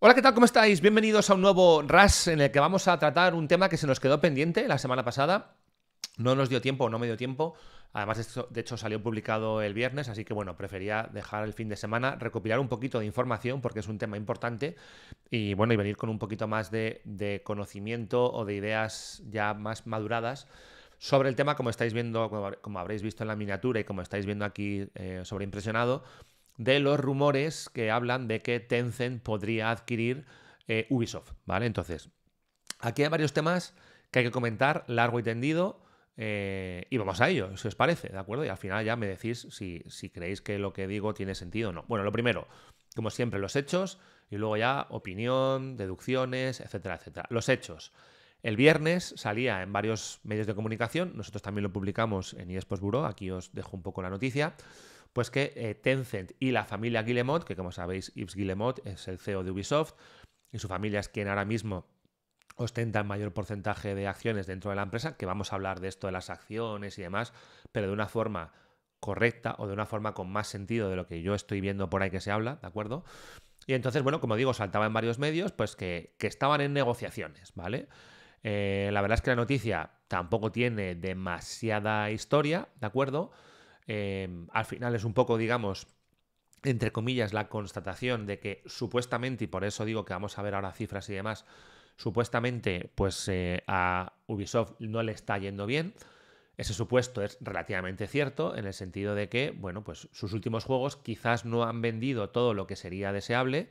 Hola, ¿qué tal? ¿Cómo estáis? Bienvenidos a un nuevo RAS en el que vamos a tratar un tema que se nos quedó pendiente la semana pasada. No nos dio tiempo, no me dio tiempo. Además, de hecho, salió publicado el viernes, así que bueno, prefería dejar el fin de semana, recopilar un poquito de información porque es un tema importante y bueno, y venir con un poquito más de conocimiento o de ideas ya más maduradas sobre el tema, como estáis viendo, como habréis visto en la miniatura y como estáis viendo aquí sobreimpresionado, de los rumores que hablan de que Tencent podría adquirir Ubisoft, ¿vale? Entonces, aquí hay varios temas que hay que comentar largo y tendido y vamos a ello, si os parece, ¿de acuerdo? Y al final ya me decís si creéis que lo que digo tiene sentido o no. Bueno, lo primero, como siempre, los hechos y luego ya opinión, deducciones, etcétera, etcétera. Los hechos. El viernes salía en varios medios de comunicación, nosotros también lo publicamos en eSports Bureau, aquí os dejo un poco la noticia, pues que Tencent y la familia Guillemot, que como sabéis Yves Guillemot es el CEO de Ubisoft y su familia es quien ahora mismo ostenta el mayor porcentaje de acciones dentro de la empresa, que vamos a hablar de esto de las acciones y demás, pero de una forma correcta o de una forma con más sentido de lo que yo estoy viendo por ahí que se habla, ¿de acuerdo? Y entonces, bueno, como digo, saltaba en varios medios, pues que estaban en negociaciones, ¿vale? La verdad es que la noticia tampoco tiene demasiada historia, ¿de acuerdo? Al final es un poco, digamos, entre comillas, la constatación de que supuestamente, y por eso digo que vamos a ver ahora cifras y demás, supuestamente, pues a Ubisoft no le está yendo bien. Ese supuesto es relativamente cierto en el sentido de que, bueno, pues sus últimos juegos quizás no han vendido todo lo que sería deseable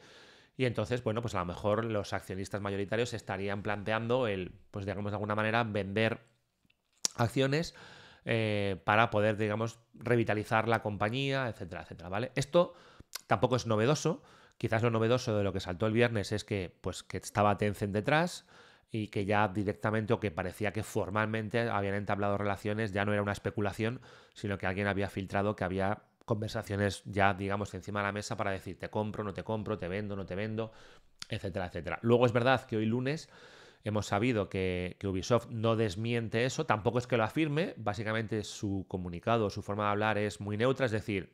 y entonces, bueno, pues a lo mejor los accionistas mayoritarios estarían planteando el, pues digamos de alguna manera, vender acciones para poder, digamos, revitalizar la compañía, etcétera, etcétera, ¿vale? Esto tampoco es novedoso. Quizás lo novedoso de lo que saltó el viernes es que, pues, que estaba Tencent detrás y que ya directamente o que parecía que formalmente habían entablado relaciones, ya no era una especulación, sino que alguien había filtrado que había conversaciones ya, digamos, encima de la mesa para decir te compro, no te compro, te vendo, no te vendo, etcétera, etcétera. Luego es verdad que hoy lunes hemos sabido que Ubisoft no desmiente eso, tampoco es que lo afirme, básicamente su comunicado, su forma de hablar es muy neutra, es decir,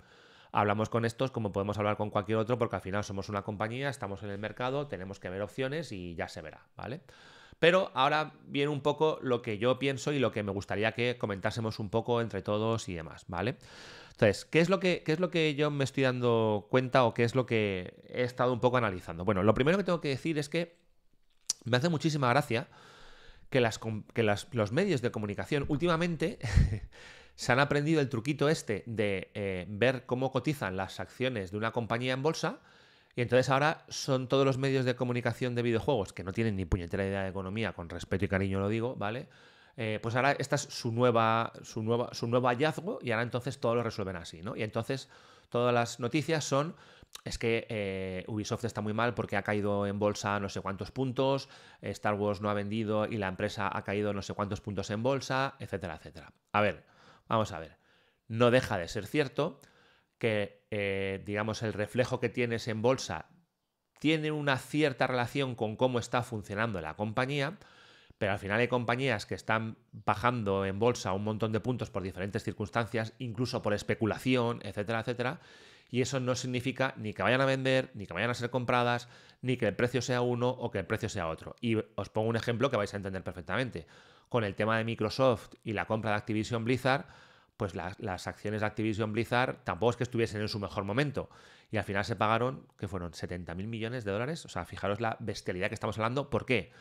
hablamos con estos como podemos hablar con cualquier otro porque al final somos una compañía, estamos en el mercado, tenemos que ver opciones y ya se verá, ¿vale? Pero ahora viene un poco lo que yo pienso y lo que me gustaría que comentásemos un poco entre todos y demás, ¿vale? Entonces, qué es lo que yo me estoy dando cuenta o qué es lo que he estado un poco analizando? Bueno, lo primero que tengo que decir es que me hace muchísima gracia que, los medios de comunicación últimamente se han aprendido el truquito este de ver cómo cotizan las acciones de una compañía en bolsa y entonces ahora son todos los medios de comunicación de videojuegos que no tienen ni puñetera idea de economía, con respeto y cariño lo digo, ¿vale? Pues ahora esta es su nuevo hallazgo y ahora entonces todo lo resuelven así, ¿no? Y entonces todas las noticias son es que Ubisoft está muy mal porque ha caído en bolsa no sé cuántos puntos, Star Wars no ha vendido y la empresa ha caído no sé cuántos puntos en bolsa, etcétera, etcétera. A ver, vamos a ver. No deja de ser cierto que, digamos, el reflejo que tienes en bolsa tiene una cierta relación con cómo está funcionando la compañía, pero al final hay compañías que están bajando en bolsa un montón de puntos por diferentes circunstancias, incluso por especulación, etcétera, etcétera, y eso no significa ni que vayan a vender, ni que vayan a ser compradas, ni que el precio sea uno o que el precio sea otro. Y os pongo un ejemplo que vais a entender perfectamente. Con el tema de Microsoft y la compra de Activision Blizzard, pues las acciones de Activision Blizzard tampoco es que estuviesen en su mejor momento. Y al final se pagaron, que fueron 70.000 millones de dólares. O sea, fijaros la bestialidad que estamos hablando. ¿Por qué?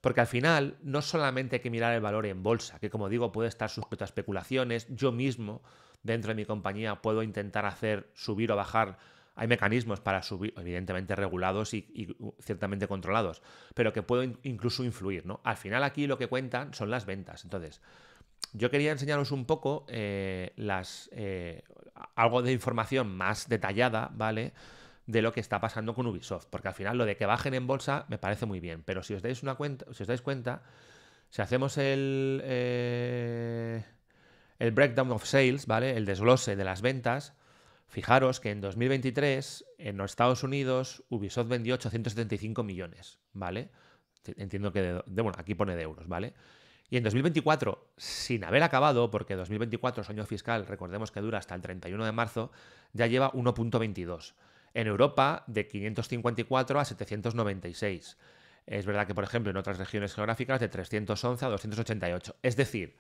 Porque al final no solamente hay que mirar el valor en bolsa, que como digo puede estar sujeto a especulaciones. Yo mismo, dentro de mi compañía, puedo intentar hacer subir o bajar. Hay mecanismos para subir, evidentemente regulados y ciertamente controlados, pero que puedo incluso influir, ¿no? Al final aquí lo que cuentan son las ventas. Entonces, yo quería enseñaros un poco algo de información más detallada, ¿vale? De lo que está pasando con Ubisoft, porque al final lo de que bajen en bolsa me parece muy bien, pero si os dais si os dais cuenta, si hacemos el breakdown of sales, ¿vale? El desglose de las ventas, fijaros que en 2023 en los Estados Unidos Ubisoft vendió 875 millones, ¿vale? Entiendo que bueno, aquí pone de euros, ¿vale? Y en 2024, sin haber acabado, porque 2024 es año fiscal, recordemos que dura hasta el 31 de marzo, ya lleva 1,22. En Europa, de 554 a 796. Es verdad que, por ejemplo, en otras regiones geográficas, de 311 a 288. Es decir,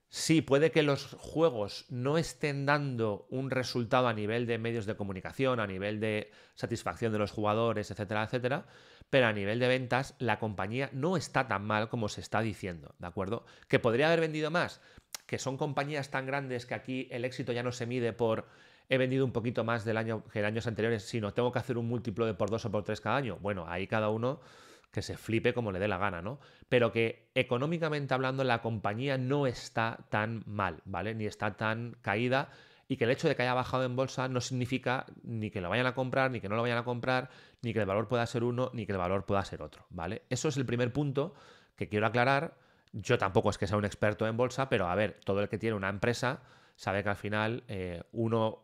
sí, puede que los juegos no estén dando un resultado a nivel de medios de comunicación, a nivel de satisfacción de los jugadores, etcétera, etcétera, pero a nivel de ventas la compañía no está tan mal como se está diciendo, ¿de acuerdo? ¿Que podría haber vendido más? Que son compañías tan grandes que aquí el éxito ya no se mide por he vendido un poquito más del año que en años anteriores, sino tengo que hacer un múltiplo de por 2 o por 3 cada año. Bueno, ahí cada uno que se flipe como le dé la gana, ¿no? Pero que económicamente hablando la compañía no está tan mal, ¿vale? Ni está tan caída y que el hecho de que haya bajado en bolsa no significa ni que lo vayan a comprar, ni que no lo vayan a comprar, ni que el valor pueda ser uno, ni que el valor pueda ser otro, ¿vale? Eso es el primer punto que quiero aclarar. Yo tampoco es que sea un experto en bolsa, pero a ver, todo el que tiene una empresa sabe que al final uno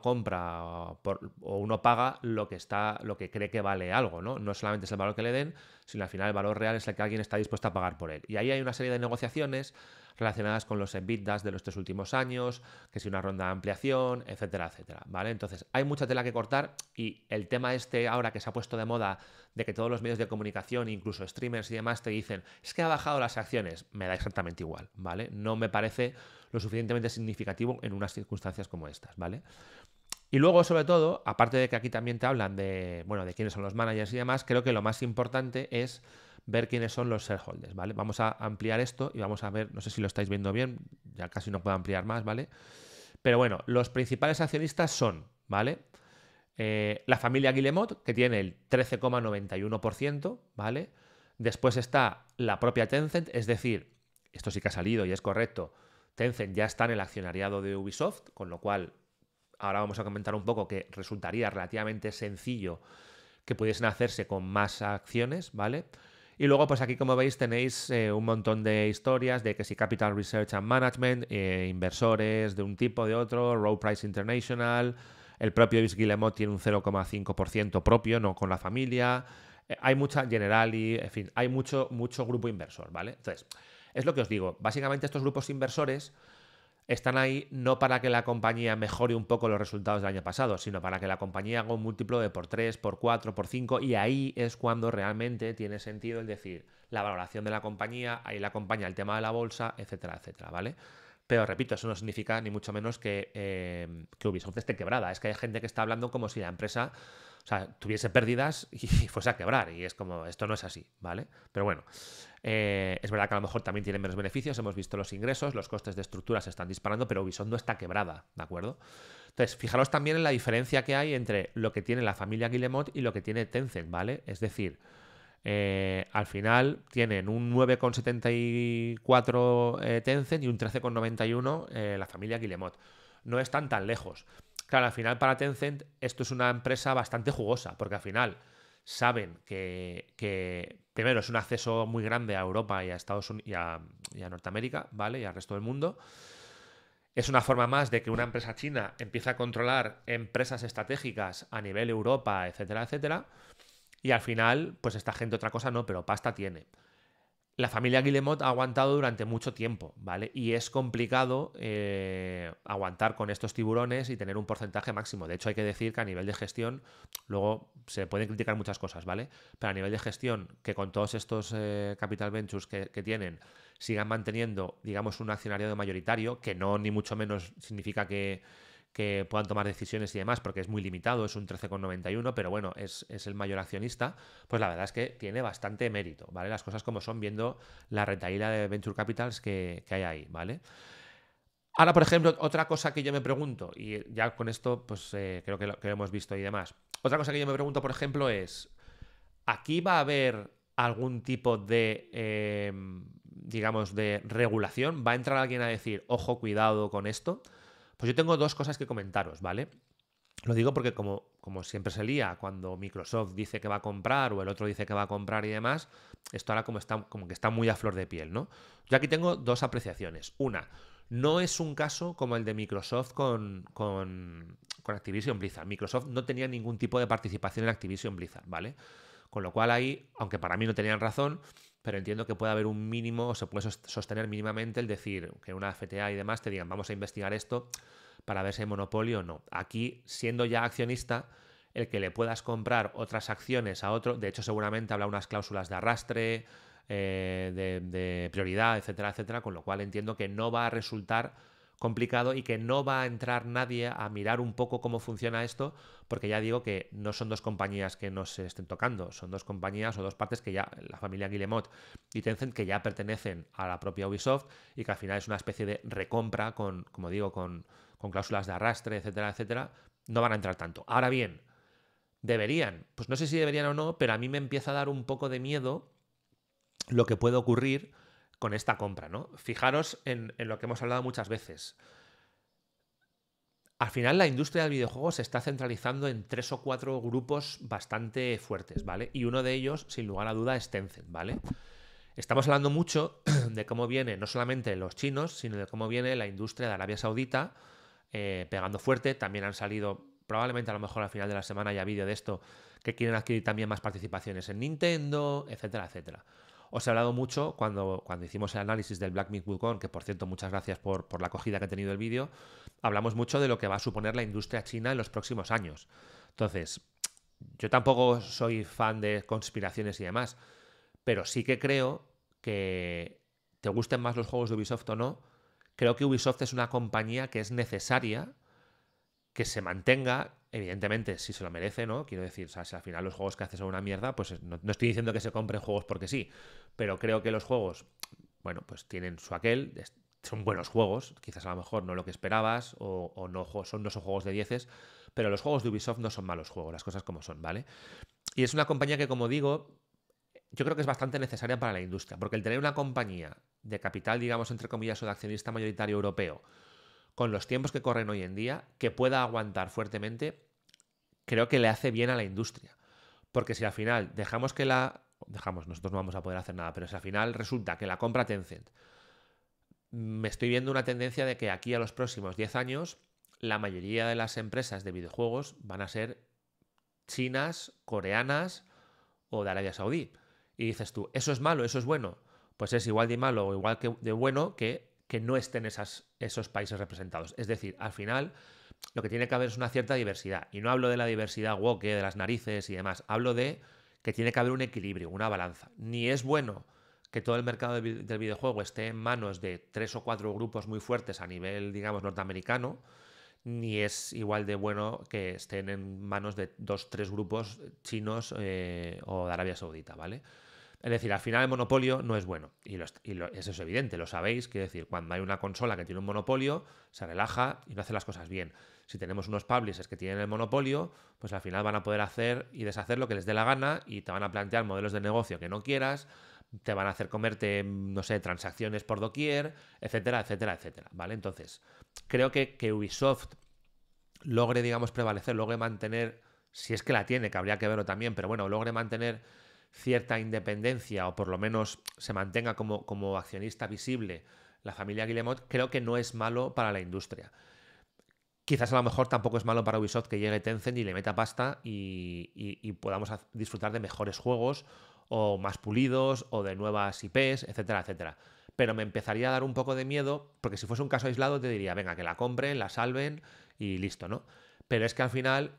compra o uno paga lo que cree que vale algo, ¿no? No solamente es el valor que le den, sino al final el valor real es el que alguien está dispuesto a pagar por él. Y ahí hay una serie de negociaciones relacionadas con los EBITDAs de los 3 últimos años, que si una ronda de ampliación, etcétera, etcétera, ¿vale? Entonces, hay mucha tela que cortar y el tema este ahora que se ha puesto de moda de que todos los medios de comunicación, incluso streamers y demás, te dicen, es que ha bajado las acciones, me da exactamente igual, ¿vale? No me parece lo suficientemente significativo en unas circunstancias como estas, ¿vale? Y luego, sobre todo, aparte de que aquí también te hablan de, bueno, de quiénes son los managers y demás, creo que lo más importante es ver quiénes son los shareholders, ¿vale? Vamos a ampliar esto y vamos a ver, no sé si lo estáis viendo bien, ya casi no puedo ampliar más, ¿vale? Pero bueno, los principales accionistas son, ¿vale? La familia Guillemot, que tiene el 13,91%, ¿vale? Después está la propia Tencent, es decir, esto sí que ha salido y es correcto, Tencent ya está en el accionariado de Ubisoft, con lo cual ahora vamos a comentar un poco que resultaría relativamente sencillo que pudiesen hacerse con más acciones, ¿vale? Y luego, pues aquí, como veis, tenéis un montón de historias de que si Capital Research and Management, inversores de un tipo, de otro, Row Price International, el propio Yves Guillemot tiene un 0,5% propio, no con la familia, hay mucha Generali, en fin, hay mucho grupo inversor, ¿vale? Entonces, es lo que os digo, básicamente estos grupos inversores están ahí no para que la compañía mejore un poco los resultados del año pasado, sino para que la compañía haga un múltiplo de por 3, por 4, por 5, y ahí es cuando realmente tiene sentido el decir la valoración de la compañía, ahí la acompaña el tema de la bolsa, etcétera, etcétera, ¿vale? Pero repito, eso no significa ni mucho menos que Ubisoft esté quebrada. Es que hay gente que está hablando como si la empresa, o sea, tuviese pérdidas y fuese a quebrar. Y es como, esto no es así, ¿vale? Pero bueno, es verdad que a lo mejor también tiene menos beneficios. Hemos visto los ingresos, los costes de estructura se están disparando, pero Ubisoft no está quebrada, ¿de acuerdo? Entonces, fijaros también en la diferencia que hay entre lo que tiene la familia Guillemot y lo que tiene Tencent, ¿vale? Es decir, al final tienen un 9,74 Tencent y un 13,91 la familia Guillemot. No están tan lejos. Claro, al final para Tencent esto es una empresa bastante jugosa, porque al final saben que primero es un acceso muy grande a Europa y a Estados Unidos y a Norteamérica, ¿vale? Y al resto del mundo. Es una forma más de que una empresa china empiece a controlar empresas estratégicas a nivel Europa, etcétera, etcétera. Y al final, pues esta gente otra cosa no, pero pasta tiene. La familia Guillemot ha aguantado durante mucho tiempo, ¿vale? Y es complicado aguantar con estos tiburones y tener un porcentaje máximo. De hecho, hay que decir que a nivel de gestión, luego se pueden criticar muchas cosas, ¿vale? Pero a nivel de gestión, que con todos estos capital ventures que tienen, sigan manteniendo, digamos, un accionariado mayoritario, que no ni mucho menos significa que puedan tomar decisiones y demás, porque es muy limitado, es un 13,91, pero bueno, es el mayor accionista, pues la verdad es que tiene bastante mérito, ¿vale? Las cosas como son, viendo la retaíla de Venture Capitals que hay ahí, ¿vale? Ahora, por ejemplo, otra cosa que yo me pregunto, y ya con esto, pues creo que lo hemos visto y demás, otra cosa que yo me pregunto, por ejemplo, es, ¿aquí va a haber algún tipo de, digamos, de regulación? ¿Va a entrar alguien a decir, ojo, cuidado con esto? Pues yo tengo dos cosas que comentaros, ¿vale? Lo digo porque como siempre se lía cuando Microsoft dice que va a comprar o el otro dice que va a comprar y demás, esto ahora como que está muy a flor de piel, ¿no? Yo aquí tengo dos apreciaciones. Una, no es un caso como el de Microsoft con Activision Blizzard. Microsoft no tenía ningún tipo de participación en Activision Blizzard, ¿vale? Con lo cual ahí, aunque para mí no tenían razón, pero entiendo que puede haber un mínimo, o se puede sostener mínimamente el decir que una FTA y demás te digan, vamos a investigar esto para ver si hay monopolio o no. Aquí, siendo ya accionista, el que le puedas comprar otras acciones a otro. De hecho, seguramente habrá unas cláusulas de arrastre, de prioridad, etcétera, etcétera, con lo cual entiendo que no va a resultar complicado y que no va a entrar nadie a mirar un poco cómo funciona esto, porque ya digo que no son dos compañías que no se estén tocando, son dos compañías o dos partes que ya, la familia Guillemot y Tencent, que ya pertenecen a la propia Ubisoft y que al final es una especie de recompra con, como digo, con cláusulas de arrastre, etcétera, etcétera. No van a entrar tanto. Ahora bien, ¿deberían? Pues no sé si deberían o no, pero a mí me empieza a dar un poco de miedo lo que puede ocurrir con esta compra, ¿no? Fijaros en lo que hemos hablado muchas veces. Al final la industria del videojuego se está centralizando en 3 o 4 grupos bastante fuertes, ¿vale? Y uno de ellos, sin lugar a duda, es Tencent, ¿vale? Estamos hablando mucho de cómo viene no solamente los chinos, sino de cómo viene la industria de Arabia Saudita pegando fuerte. También han salido, probablemente a lo mejor al final de la semana ya vídeo de esto, que quieren adquirir también más participaciones en Nintendo, etcétera, etcétera. Os he hablado mucho cuando hicimos el análisis del Black Myth Wukong, que por cierto, muchas gracias por la acogida que ha tenido el vídeo. Hablamos mucho de lo que va a suponer la industria china en los próximos años. Entonces, yo tampoco soy fan de conspiraciones y demás, pero sí que creo que, te gusten más los juegos de Ubisoft o no, creo que Ubisoft es una compañía que es necesaria que se mantenga, evidentemente, si se lo merece, ¿no? Quiero decir, o sea, si al final los juegos que hace son una mierda, pues no estoy diciendo que se compren juegos porque sí, pero creo que los juegos, bueno, pues tienen su aquel, son buenos juegos, quizás a lo mejor no lo que esperabas, o no, no son juegos de dieces, pero los juegos de Ubisoft no son malos juegos, las cosas como son, ¿vale? Y es una compañía que, como digo, yo creo que es bastante necesaria para la industria, porque el tener una compañía de capital, digamos, entre comillas, o de accionista mayoritario europeo, con los tiempos que corren hoy en día, que pueda aguantar fuertemente, creo que le hace bien a la industria. Porque si al final dejamos que nosotros no vamos a poder hacer nada, pero si al final resulta que la compra Tencent, me estoy viendo una tendencia de que aquí a los próximos 10 años, la mayoría de las empresas de videojuegos van a ser chinas, coreanas o de Arabia Saudí. Y dices tú, ¿eso es malo? ¿Eso es bueno? Pues es igual de malo o igual que de bueno que no estén esos países representados. Es decir, al final lo que tiene que haber es una cierta diversidad. Y no hablo de la diversidad woke, de las narices y demás. Hablo de que tiene que haber un equilibrio, una balanza. Ni es bueno que todo el mercado del videojuego esté en manos de 3 o 4 grupos muy fuertes a nivel, digamos, norteamericano, ni es igual de bueno que estén en manos de 2 3 grupos chinos o de Arabia Saudita, ¿vale? Es decir, al final el monopolio no es bueno. Eso es evidente, lo sabéis. Quiero decir, cuando hay una consola que tiene un monopolio, se relaja y no hace las cosas bien. Si tenemos unos publishers que tienen el monopolio, pues al final van a poder hacer y deshacer lo que les dé la gana y te van a plantear modelos de negocio que no quieras, te van a hacer comerte, no sé, transacciones por doquier, etcétera, etcétera, etcétera. ¿Vale? Entonces, creo que Ubisoft logre, digamos, prevalecer, logre mantener, si es que la tiene, que habría que verlo también, pero bueno, logre mantener cierta independencia o por lo menos se mantenga como accionista visible la familia Guillemot, creo que no es malo para la industria. Quizás a lo mejor tampoco es malo para Ubisoft que llegue Tencent y le meta pasta y podamos disfrutar de mejores juegos o más pulidos o de nuevas IPs, etcétera, etcétera. Pero me empezaría a dar un poco de miedo porque si fuese un caso aislado te diría, venga, que la compren, la salven y listo, ¿no? Pero es que al final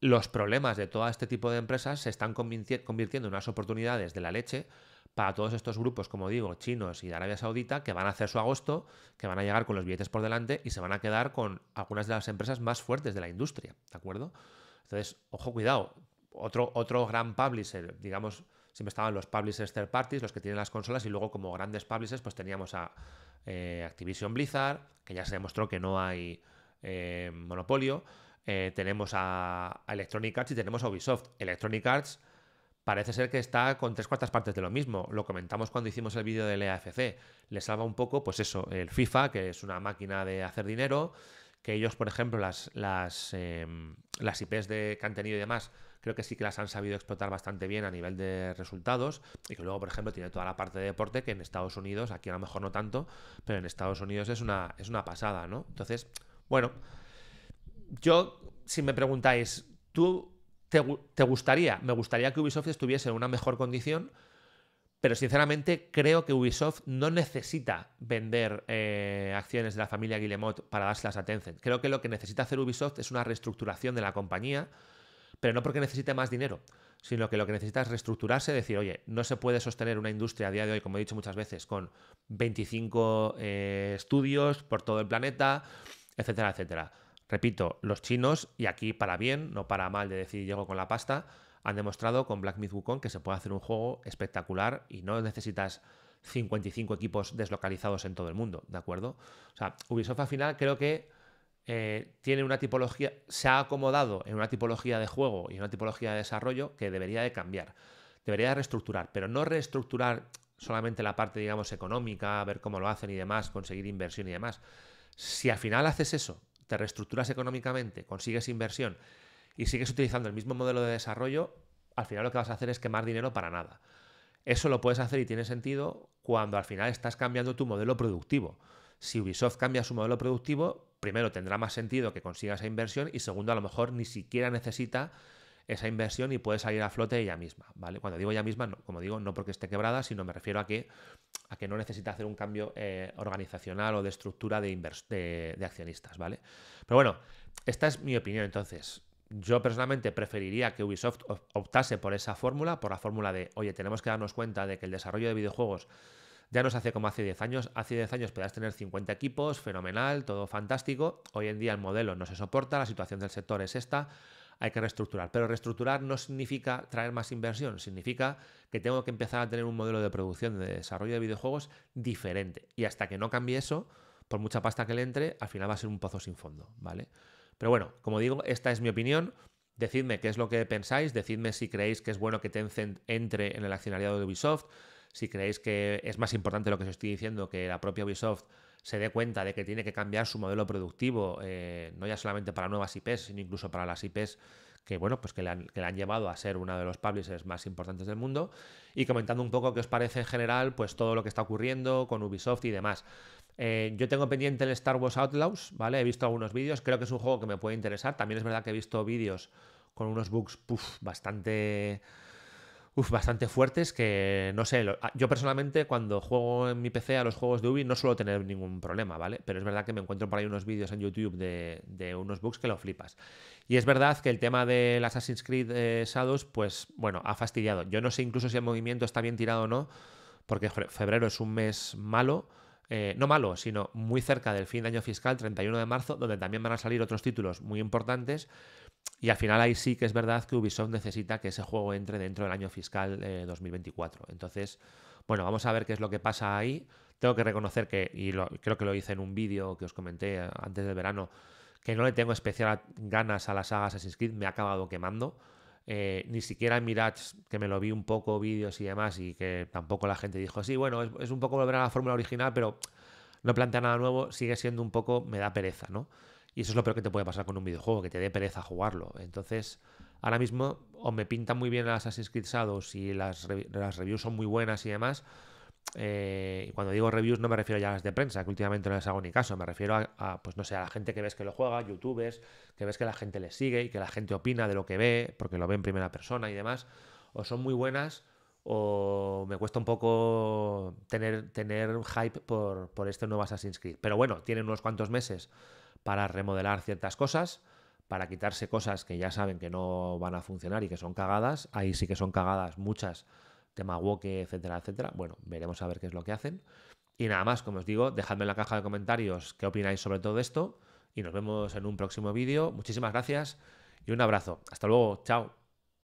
los problemas de todo este tipo de empresas se están convirtiendo en unas oportunidades de la leche para todos estos grupos, como digo, chinos y de Arabia Saudita, que van a hacer su agosto, que van a llegar con los billetes por delante y se van a quedar con algunas de las empresas más fuertes de la industria, ¿de acuerdo? Entonces, ojo, cuidado. Otro gran publisher, digamos, siempre estaban los publishers third parties, los que tienen las consolas, y luego como grandes publishers, pues teníamos a Activision Blizzard, que ya se demostró que no hay monopolio. Tenemos a Electronic Arts y tenemos a Ubisoft. Electronic Arts parece ser que está con 3/4 partes de lo mismo. Lo comentamos cuando hicimos el vídeo del EAFC. Le salva un poco, pues eso, el FIFA, que es una máquina de hacer dinero, que ellos, por ejemplo, las IPs que han tenido y demás, creo que sí que las han sabido explotar bastante bien a nivel de resultados, y que luego, por ejemplo, tiene toda la parte de deporte que en Estados Unidos, aquí a lo mejor no tanto, pero en Estados Unidos es una pasada, ¿no? Entonces, bueno, yo, si me preguntáis, ¿te gustaría? Me gustaría que Ubisoft estuviese en una mejor condición, pero sinceramente creo que Ubisoft no necesita vender acciones de la familia Guillemot para dárselas a Tencent. Creo que lo que necesita hacer Ubisoft es una reestructuración de la compañía pero no porque necesite más dinero, sino que lo que necesita es reestructurarse, decir, oye, no se puede sostener una industria a día de hoy, como he dicho muchas veces, con 25 estudios por todo el planeta, etcétera, etcétera. Repito, los chinos, y aquí para bien, no para mal de decir llego con la pasta, han demostrado con Black Myth Wukong que se puede hacer un juego espectacular y no necesitas 55 equipos deslocalizados en todo el mundo, ¿de acuerdo? O sea, Ubisoft al final creo que tiene una tipología, se ha acomodado en una tipología de juego y una tipología de desarrollo que debería de cambiar, debería de reestructurar, pero no reestructurar solamente la parte, digamos, económica, ver cómo lo hacen y demás, conseguir inversión y demás. Si al final haces eso, te reestructuras económicamente, consigues inversión y sigues utilizando el mismo modelo de desarrollo, al final lo que vas a hacer es quemar dinero para nada. Eso lo puedes hacer y tiene sentido cuando al final estás cambiando tu modelo productivo. Si Ubisoft cambia su modelo productivo, primero tendrá más sentido que consiga esa inversión y segundo, a lo mejor ni siquiera necesita esa inversión y puede salir a flote ella misma, ¿vale? Cuando digo ella misma, no, como digo, no porque esté quebrada, sino me refiero a que no necesita hacer un cambio organizacional o de estructura de accionistas, ¿vale? Pero bueno, esta es mi opinión. Entonces, yo personalmente preferiría que Ubisoft optase por esa fórmula, por la fórmula de, oye, tenemos que darnos cuenta de que el desarrollo de videojuegos ya no se hace como hace 10 años. Hace 10 años podías tener 50 equipos, fenomenal, todo fantástico. Hoy en día el modelo no se soporta, la situación del sector es esta, hay que reestructurar. Pero reestructurar no significa traer más inversión, significa que tengo que empezar a tener un modelo de producción, de desarrollo de videojuegos diferente. Y hasta que no cambie eso, por mucha pasta que le entre, al final va a ser un pozo sin fondo, ¿vale? Pero bueno, como digo, esta es mi opinión. Decidme qué es lo que pensáis, decidme si creéis que es bueno que Tencent entre en el accionariado de Ubisoft, si creéis que es más importante lo que os estoy diciendo, que la propia Ubisoft se dé cuenta de que tiene que cambiar su modelo productivo, no ya solamente para nuevas IPs, sino incluso para las IPs que, bueno, pues que le han llevado a ser uno de los publishers más importantes del mundo, y comentando un poco qué os parece en general pues todo lo que está ocurriendo con Ubisoft y demás. Yo tengo pendiente el Star Wars Outlaws, ¿vale? He visto algunos vídeos, creo que es un juego que me puede interesar. También es verdad que he visto vídeos con unos bugs bastante fuertes que, no sé, yo personalmente cuando juego en mi PC a los juegos de Ubi no suelo tener ningún problema, ¿vale? Pero es verdad que me encuentro por ahí unos vídeos en YouTube de unos bugs que lo flipas. Y es verdad que el tema del Assassin's Creed Shadows, pues bueno, ha fastidiado. Yo no sé incluso si el movimiento está bien tirado o no, porque febrero es un mes malo. No malo, sino muy cerca del fin de año fiscal, 31 de marzo, donde también van a salir otros títulos muy importantes. Y al final ahí sí que es verdad que Ubisoft necesita que ese juego entre dentro del año fiscal 2024. Entonces, bueno, vamos a ver qué es lo que pasa ahí. Tengo que reconocer que, creo que lo hice en un vídeo que os comenté antes del verano, que no le tengo especial ganas a la saga Assassin's Creed, me ha acabado quemando. Ni siquiera en Mirage, que me lo vi un poco, vídeos y demás, y que tampoco la gente dijo, sí, bueno, es un poco volver a la fórmula original, pero no plantea nada nuevo, sigue siendo un poco, me da pereza, ¿no? Y eso es lo peor que te puede pasar con un videojuego, que te dé pereza jugarlo. Entonces, ahora mismo, o me pintan muy bien las Assassin's Creed Shadows y las reviews son muy buenas y demás. Y cuando digo reviews no me refiero ya a las de prensa, que últimamente no les hago ni caso, me refiero pues no sé, a la gente que ves que lo juega, youtubers, que ves que la gente le sigue y que la gente opina de lo que ve, porque lo ve en primera persona y demás, o son muy buenas o me cuesta un poco tener hype por este nuevo Assassin's Creed. Pero bueno, tienen unos cuantos meses para remodelar ciertas cosas, para quitarse cosas que ya saben que no van a funcionar y que son cagadas. Ahí sí que son cagadas muchas, tema woke, etcétera, etcétera. Bueno, veremos a ver qué es lo que hacen. Y nada más, como os digo, dejadme en la caja de comentarios qué opináis sobre todo esto y nos vemos en un próximo vídeo. Muchísimas gracias y un abrazo. Hasta luego, chao.